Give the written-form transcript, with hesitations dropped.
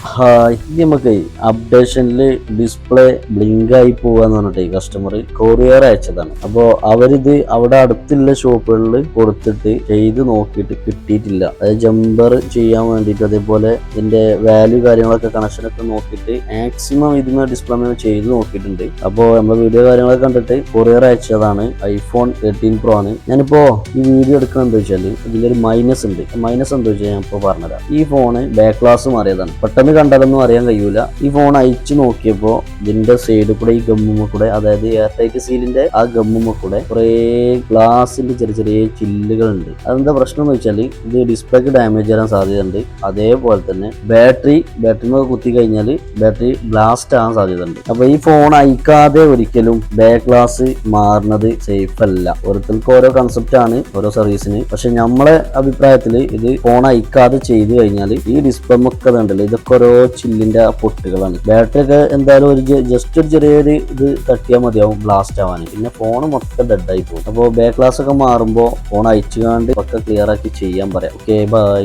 Hi നമുക്ക് അപ്ഡേഷനിൽ display blink ആയി പോവാന്ന് പറഞ്ഞിട്ട് കസ്റ്റമർ കൊറിയർ അയച്ചതാണ്. അപ്പോൾ അവരിത് അവിടെ അടുത്തുള്ള ഷോപ്പുകളിൽ കൊടുത്തിട്ട് ചെയ്ത് നോക്കിയിട്ട് കിട്ടിയിട്ടില്ല. അതായത് ജമ്പർ ചെയ്യാൻ വേണ്ടിയിട്ട് അതേപോലെ ഇതിന്റെ വാല്യൂ കാര്യങ്ങളൊക്കെ കണക്ഷനൊക്കെ നോക്കിയിട്ട് മാക്സിമം ഇതിന് ഡിസ്പ്ലേ ചെയ്ത് നോക്കിയിട്ടുണ്ട്. അപ്പോൾ നമ്മൾ വീഡിയോ കാര്യങ്ങളൊക്കെ കണ്ടിട്ട് കൊറിയർ അയച്ചതാണ്. ഐഫോൺ 13 Pro ആണ്. ഞാനിപ്പോ ഈ വീഡിയോ എടുക്കുന്നത് എന്താ വെച്ചാൽ ഇതിലൊരു മൈനസ് ഉണ്ട്. മൈനസ് എന്താ വെച്ചാൽ ഞാൻ ഇപ്പോൾ പറഞ്ഞുതരാം. ഈ ഫോണ് ബാക്ക് ഗ്ലാസ് മാറിയതാണ്. പെട്ടെന്ന് കണ്ടാലൊന്നും അറിയാൻ കഴിയൂല. ഈ ഫോൺ അയച്ചു നോക്കിയപ്പോ ഇതിന്റെ സൈഡിൽ കൂടെ ഈ ഗമ്മുമ്മ കൂടെ, അതായത് എയർ ടൈറ്റ് സീലിന്റെ ആ ഗമ്മുമ്മ കൂടെ കുറെ ഗ്ലാസിന്റെ ചെറിയ ചെറിയ ചില്ലുകൾ ഉണ്ട്. അതെന്താ പ്രശ്നം എന്ന് വെച്ചാൽ ഇത് ഡിസ്പ്ലേക്ക് ഡാമേജ് വരാൻ സാധ്യതയുണ്ട്. അതേപോലെ തന്നെ ബാറ്ററി കുത്തി കഴിഞ്ഞാൽ ബാറ്ററി ബ്ലാസ്റ്റ് ആകാൻ സാധ്യതയുണ്ട്. അപ്പൊ ഈ ഫോൺ അയക്കാതെ ഒരിക്കലും ബാക്ക് ഗ്ലാസ് മാറുന്നത് സേഫ് അല്ല. ഓരോരുത്തർക്ക് ഓരോ കൺസെപ്റ്റ് ആണ്, ഓരോ സർവീസിന്. പക്ഷെ നമ്മളെ അഭിപ്രായത്തിൽ ഇത് ഫോൺ അയക്കാതെ ചെയ്തു കഴിഞ്ഞാൽ ഈ ഡിസ്പ്ലേ ഒക്കെ ഉണ്ടല്ലോ, ഇതൊക്കെ ഓരോ ചില്ലിന്റെ പൊട്ടുകളാണ്. ബാറ്ററി ഒക്കെ എന്തായാലും ഒരു ജസ്റ്റ് ഒരു ചെറിയൊരു ഇത് തട്ടിയാൽ മതിയാവും ബ്ലാസ്റ്റ് ആവാൻ. പിന്നെ ഫോൺ മൊത്തം ഡെഡ് ആയി പോകും. അപ്പോൾ ബാക്ക് ഗ്ലാസ് ഒക്കെ മാറുമ്പോൾ ഫോൺ അയച്ചുകൊണ്ട് ഒക്കെ ക്ലിയർ ആക്കി ചെയ്യാൻ പറയാം. Okay, by.